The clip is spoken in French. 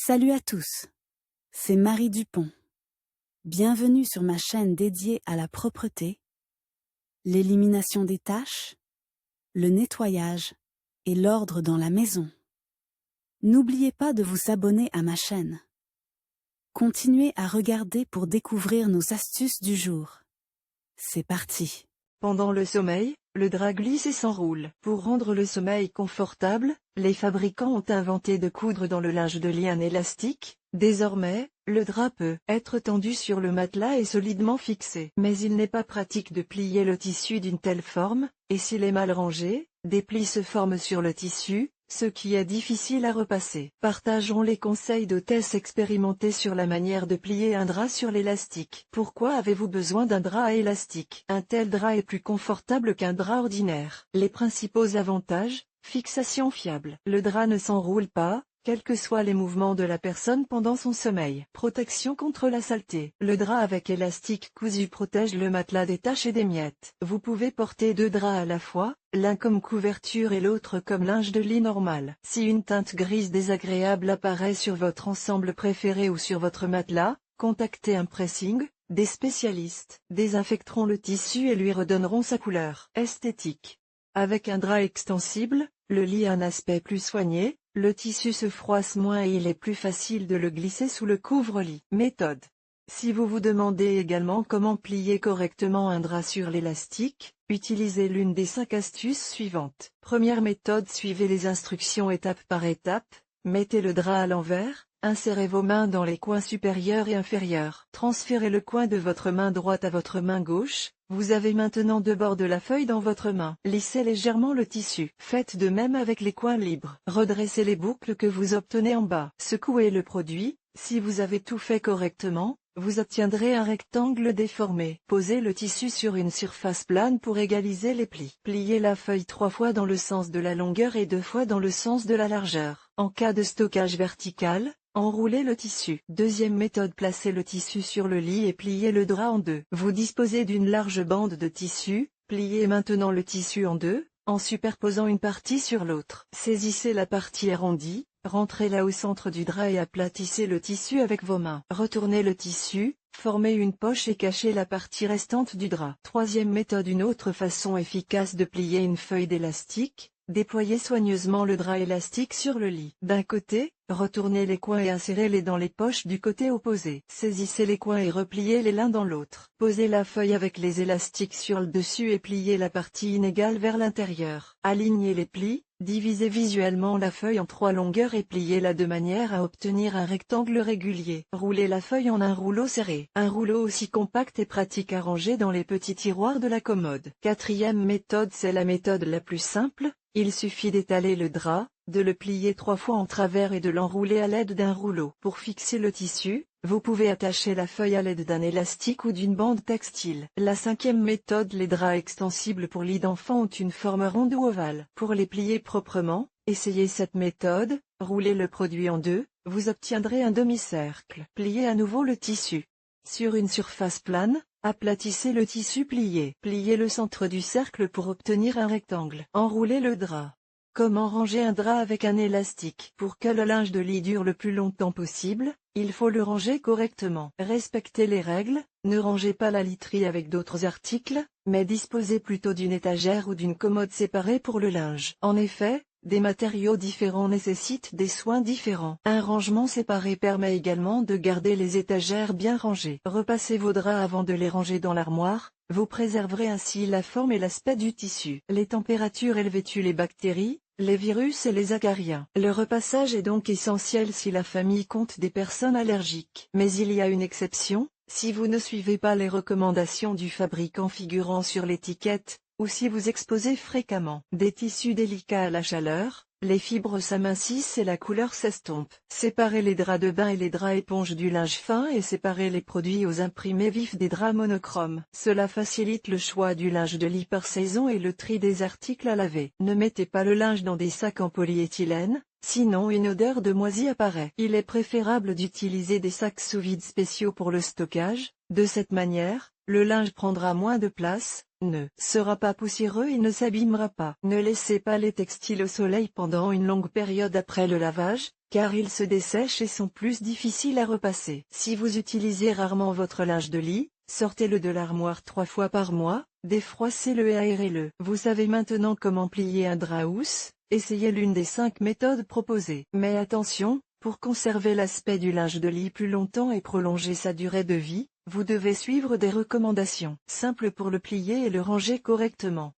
Salut à tous, c'est Marie Dupont. Bienvenue sur ma chaîne dédiée à la propreté, l'élimination des taches, le nettoyage et l'ordre dans la maison. N'oubliez pas de vous abonner à ma chaîne. Continuez à regarder pour découvrir nos astuces du jour. C'est parti. Pendant le sommeil, le drap glisse et s'enroule. Pour rendre le sommeil confortable, les fabricants ont inventé de coudre dans le linge de lit un élastique. Désormais, le drap peut être tendu sur le matelas et solidement fixé. Mais il n'est pas pratique de plier le tissu d'une telle forme, et s'il est mal rangé, des plis se forment sur le tissu, ce qui est difficile à repasser. Partageons les conseils d'hôtesse expérimentées sur la manière de plier un drap sur l'élastique. Pourquoi avez-vous besoin d'un drap à élastique? Un tel drap est plus confortable qu'un drap ordinaire. Les principaux avantages: fixation fiable. Le drap ne s'enroule pas, quels que soient les mouvements de la personne pendant son sommeil. Protection contre la saleté. Le drap avec élastique cousu protège le matelas des taches et des miettes. Vous pouvez porter deux draps à la fois, l'un comme couverture et l'autre comme linge de lit normal. Si une teinte grise désagréable apparaît sur votre ensemble préféré ou sur votre matelas, contactez un pressing. Des spécialistes désinfecteront le tissu et lui redonneront sa couleur. Esthétique. Avec un drap extensible, le lit a un aspect plus soigné, le tissu se froisse moins et il est plus facile de le glisser sous le couvre-lit. Méthode. Si vous vous demandez également comment plier correctement un drap sur l'élastique, utilisez l'une des 5 astuces suivantes. Première méthode: suivez les instructions étape par étape. Mettez le drap à l'envers, insérez vos mains dans les coins supérieurs et inférieurs. Transférez le coin de votre main droite à votre main gauche. Vous avez maintenant deux bords de la feuille dans votre main. Lissez légèrement le tissu. Faites de même avec les coins libres. Redressez les boucles que vous obtenez en bas. Secouez le produit. Si vous avez tout fait correctement, vous obtiendrez un rectangle déformé. Posez le tissu sur une surface plane pour égaliser les plis. Pliez la feuille 3 fois dans le sens de la longueur et 2 fois dans le sens de la largeur. En cas de stockage vertical, enroulez le tissu. Deuxième méthode: placez le tissu sur le lit et pliez le drap en deux. Vous disposez d'une large bande de tissu, pliez maintenant le tissu en deux, en superposant une partie sur l'autre. Saisissez la partie arrondie, rentrez-la au centre du drap et aplatissez le tissu avec vos mains. Retournez le tissu, formez une poche et cachez la partie restante du drap. Troisième méthode: une autre façon efficace de plier une feuille d'élastique. Déployez soigneusement le drap élastique sur le lit. D'un côté, retournez les coins et insérez-les dans les poches du côté opposé. Saisissez les coins et repliez-les l'un dans l'autre. Posez la feuille avec les élastiques sur le dessus et pliez la partie inégale vers l'intérieur. Alignez les plis, divisez visuellement la feuille en 3 longueurs et pliez-la de manière à obtenir un rectangle régulier. Roulez la feuille en un rouleau serré. Un rouleau aussi compact et pratique à ranger dans les petits tiroirs de la commode. Quatrième méthode: c'est la méthode la plus simple. Il suffit d'étaler le drap, de le plier 3 fois en travers et de l'enrouler à l'aide d'un rouleau. Pour fixer le tissu, vous pouvez attacher la feuille à l'aide d'un élastique ou d'une bande textile. La cinquième méthode: les draps extensibles pour lit d'enfant ont une forme ronde ou ovale. Pour les plier proprement, essayez cette méthode. Roulez le produit en deux, vous obtiendrez un demi-cercle. Pliez à nouveau le tissu. Sur une surface plane, aplatissez le tissu plié. Pliez le centre du cercle pour obtenir un rectangle. Enroulez le drap. Comment ranger un drap avec un élastique? Pour que le linge de lit dure le plus longtemps possible, il faut le ranger correctement. Respectez les règles, ne rangez pas la literie avec d'autres articles, mais disposez plutôt d'une étagère ou d'une commode séparée pour le linge. En effet, des matériaux différents nécessitent des soins différents. Un rangement séparé permet également de garder les étagères bien rangées. Repassez vos draps avant de les ranger dans l'armoire, vous préserverez ainsi la forme et l'aspect du tissu. Les températures élevées tuent les bactéries, les virus et les acariens. Le repassage est donc essentiel si la famille compte des personnes allergiques. Mais il y a une exception: si vous ne suivez pas les recommandations du fabricant figurant sur l'étiquette, ou si vous exposez fréquemment des tissus délicats à la chaleur, les fibres s'amincissent et la couleur s'estompe. Séparez les draps de bain et les draps éponges du linge fin et séparez les produits aux imprimés vifs des draps monochromes. Cela facilite le choix du linge de lit par saison et le tri des articles à laver. Ne mettez pas le linge dans des sacs en polyéthylène, sinon une odeur de moisi apparaît. Il est préférable d'utiliser des sacs sous vide spéciaux pour le stockage. De cette manière, le linge prendra moins de place, ne sera pas poussiéreux et ne s'abîmera pas. Ne laissez pas les textiles au soleil pendant une longue période après le lavage, car ils se dessèchent et sont plus difficiles à repasser. Si vous utilisez rarement votre linge de lit, sortez-le de l'armoire 3 fois par mois, défroissez-le et aérez-le. Vous savez maintenant comment plier un drap housse, essayez l'une des 5 méthodes proposées. Mais attention, pour conserver l'aspect du linge de lit plus longtemps et prolonger sa durée de vie, vous devez suivre des recommandations simples pour le plier et le ranger correctement.